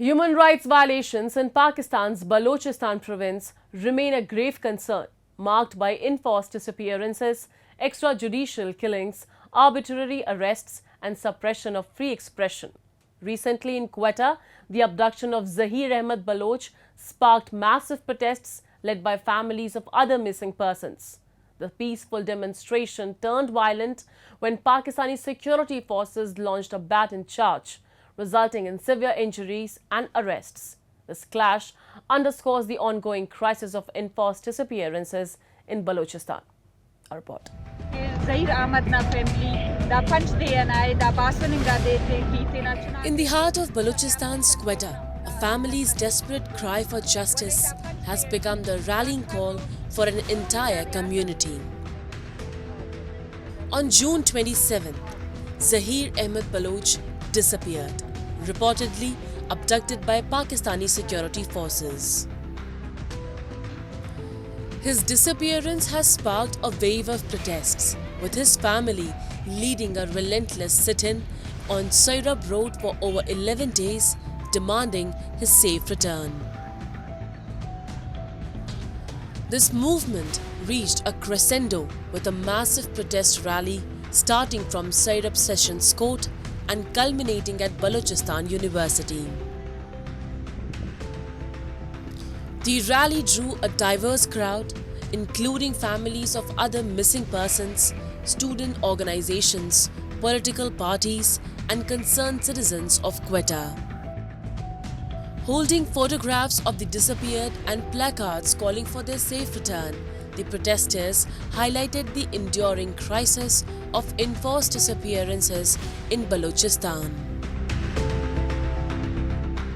Human rights violations in Pakistan's Balochistan province remain a grave concern, marked by enforced disappearances, extrajudicial killings, arbitrary arrests, and suppression of free expression. Recently in Quetta, the abduction of Zahir Ahmed Baloch sparked massive protests led by families of other missing persons. The peaceful demonstration turned violent when Pakistani security forces launched a baton charge, resulting in severe injuries and arrests. This clash underscores the ongoing crisis of enforced disappearances in Balochistan. A report. In the heart of Balochistan's Quetta, a family's desperate cry for justice has become the rallying call for an entire community. On June 27th, Zahir Ahmed Baloch disappeared, reportedly abducted by Pakistani security forces. His disappearance has sparked a wave of protests, with his family leading a relentless sit-in on Sairab Road for over 11 days, demanding his safe return. This movement reached a crescendo with a massive protest rally starting from Sairab Sessions Court and culminating at Balochistan University. The rally drew a diverse crowd, including families of other missing persons, student organizations, political parties, and concerned citizens of Quetta. Holding photographs of the disappeared and placards calling for their safe return, the protesters highlighted the enduring crisis of enforced disappearances in Balochistan.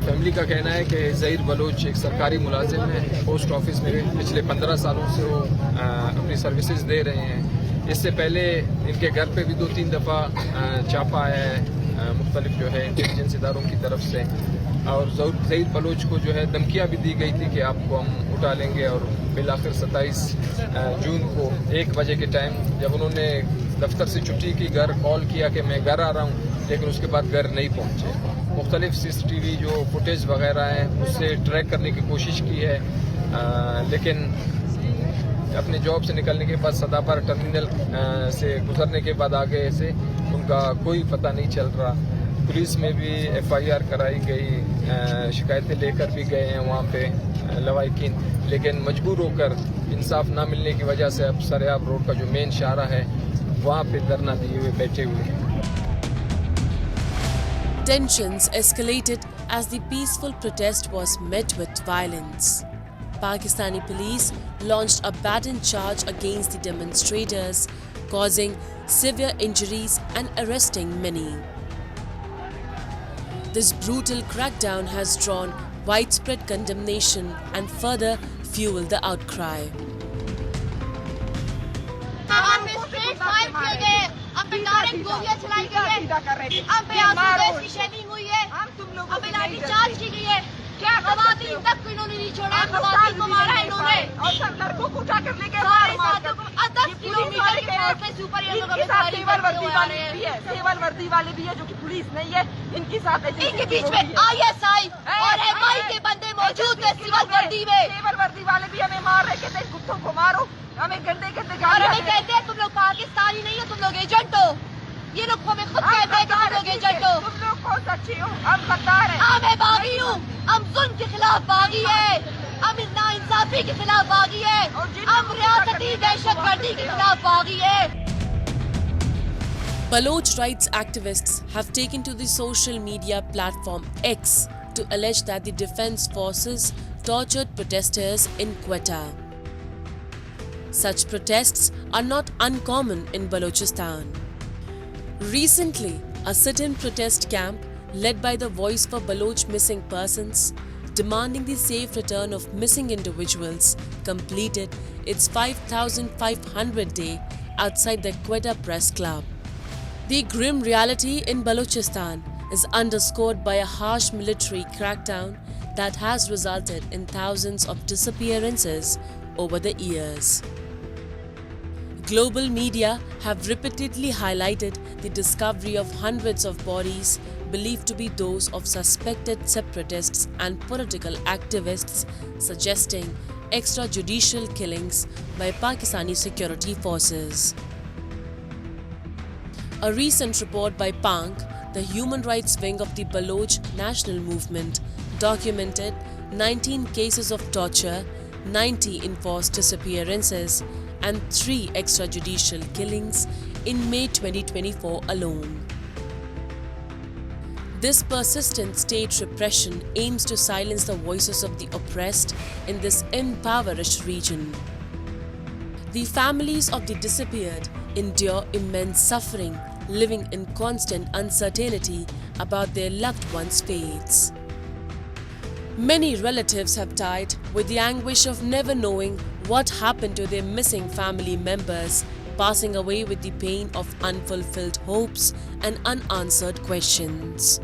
Family का कहना है कि Zaheer Bloch एक सरकारी मुलाजिम है। Post office में पिछले 15 सालों से वो अपनी सर्विसेज दे रहे हैं। इससे पहले इनके घर पे भी 2-3 दफ़ा छापा आया है मुख्तलिफ जो है इंटेलिजेंस इदारों की तरफ से, और ज़हीर बलोच को जो है धमकियाँ भी दी गई थी कि आपको हम उठा लेंगे। और बिल आखिर 27 जून को 1 बजे के टाइम जब उन्होंने दफ्तर से छुट्टी की, घर कॉल किया कि मैं घर आ रहा हूँ, लेकिन उसके बाद घर नहीं पहुँचे। मुख्तलिफ CCTV जो फुटेज वगैरह हैं उससे ट्रैक करने की कोशिश की है, लेकिन अपने जॉब से निकलने के बाद सदापर टर्मिनल से गुजरने के बाद आगे से उनका कोई पता नहीं चल रहा। पुलिस में भी FIR कराई गई, शिकायतें लेकर भी गए हैं वहाँ पे लवाहिकीन, लेकिन मजबूर होकर इंसाफ ना मिलने की वजह से अब सरेआब रोड का जो मेन शाहरा है वहाँ पे धरना दिए हुए बैठे हुए हैं। Tensions escalated as the peaceful protest was met with violence. Pakistani police launched a baton charge against the demonstrators, causing severe injuries and arresting many. This brutal crackdown has drawn widespread condemnation and further fueled the outcry. गोलियां चलाई गई है, अब की shaving हुई है, अब लाठी चार्ज की गई है, क्या खवातीन तक को इन्होंने नहीं छोड़ा, खवातीन को मारा है इन्होंने, और सब लड़कों को उठा कर लेके 10 किलोमीटर के रास्ते से ऊपर ये लोग सेवल वर्दी वाले भी है जो कि पुलिस नहीं है, इनके साथ इनके बीच में ISI और MI के बंदे मौजूद है सिविल वर्दी में। सेवल वर्दी वाले भी हमें मार रहे, कहते कुत्तों को मारो, हमें गंदे और हमें कहते हैं तुम लोग पाकिस्तानी नहीं हो, तुम लोग एजेंट हो। ये लोग हमें खुद कहते हैं कि तुम लोग एजेंट हो। तुम लोग कौन सच्ची हो? हम गद्दार हैं। मैं बागी हूँ, हम जुल्म के खिलाफ बागी है, हम नाइंसाफी के खिलाफ बागी है, हम रियासती दहशतगर्दी के खिलाफ बागी है। Baloch rights activists have taken to the social media platform X to allege that the defense forces tortured protesters in Quetta. Such protests are not uncommon in Balochistan. Recently, a sit-in protest camp led by the Voice for Baloch Missing Persons, demanding the safe return of missing individuals, completed its 5,500 day outside the Quetta Press Club. The grim reality in Balochistan is underscored by a harsh military crackdown that has resulted in thousands of disappearances over the years. Global media have repeatedly highlighted the discovery of hundreds of bodies believed to be those of suspected separatists and political activists, suggesting extrajudicial killings by Pakistani security forces. A recent report by PANC, the human rights wing of the Baloch National Movement, documented 19 cases of torture, 90 enforced disappearances, and 3 extrajudicial killings in May 2024 alone. This persistent state repression aims to silence the voices of the oppressed in this impoverished region. The families of the disappeared endure immense suffering, living in constant uncertainty about their loved ones' fates. Many relatives have died with the anguish of never knowing what happened to their missing family members, passing away with the pain of unfulfilled hopes and unanswered questions.